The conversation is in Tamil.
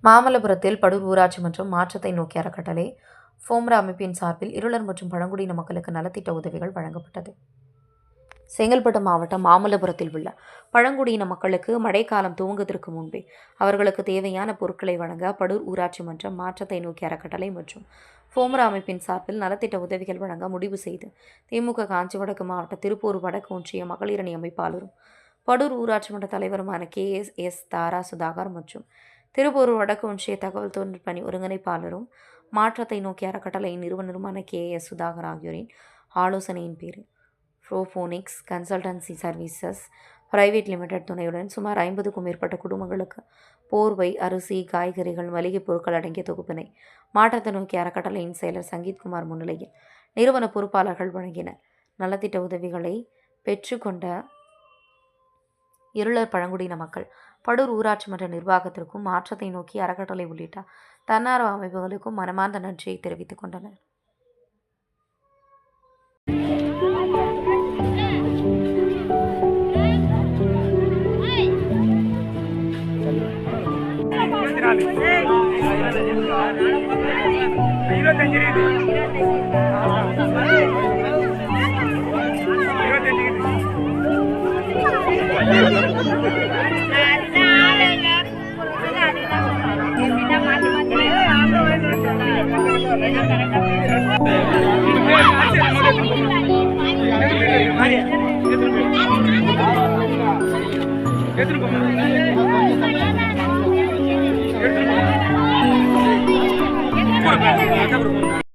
மாமல்லபுரத்தில் படூர் ஊராட்சி மன்றம் மாற்றத்தை நோக்கிய அறக்கட்டளை ஃபோம்ரா அமைப்பின் சார்பில் இருளர் மற்றும் பழங்குடியின மக்களுக்கு நலத்திட்ட உதவிகள் வழங்கப்பட்டது. செங்கல்பட்டு மாவட்டம் மாமல்லபுரத்தில் உள்ள பழங்குடியின மக்களுக்கு மழைக்காலம் துவங்குவதற்கு முன்பே அவர்களுக்கு தேவையான பொருட்களை வழங்க படூர் ஊராட்சி மன்றம் மாற்றத்தை நோக்கிய அறக்கட்டளை மற்றும் ஃபோம்ரா அமைப்பின் சார்பில் நலத்திட்ட உதவிகள் வழங்க முடிவு செய்து திமுக காஞ்சி வடக்கு மாவட்ட திருப்பூர் வடக்கு ஒன்றிய மகளிரணி அமைப்பாளரும் படூர் ஊராட்சி மன்ற தலைவருமான KS தாரா சுதாகர் மற்றும் திருப்பூர் வடக்கு ஒன்றிய தகவல் தொழில்நுட்ப ஒருங்கிணைப்பாளரும் மாற்றத்தை நோக்கிய அறக்கட்டளையின் நிறுவனருமான KS சுதாகர் ஆகியோரின் ஆலோசனையின் பேரில் ப்ரோஃபோனிக்ஸ் கன்சல்டன்சி சர்வீசஸ் பிரைவேட் லிமிடெட் துணையுடன் சுமார் 50க்கும் மேற்பட்ட குடும்பங்களுக்கு போர்வை, அரிசி, காய்கறிகள், மளிகைப் பொருட்கள் அடங்கிய தொகுப்பினை மாற்றத்தை நோக்கிய அறக்கட்டளையின் செயலர் சங்கீத்குமார் முன்னிலையில் நிறுவன பொறுப்பாளர்கள் வழங்கினர். நலத்திட்ட உதவிகளை பெற்றுக்கொண்ட இருளர் பழங்குடியின மக்கள் படூர் ஊராட்சி மன்ற நிர்வாகத்திற்கும் மாற்றத்தை நோக்கி அறக்கட்டளை உள்ளிட்ட தன்னார்வ அமைப்புகளுக்கும் மனமார்ந்த நன்றியை தெரிவித்துக் கொண்டனர். எத்தனை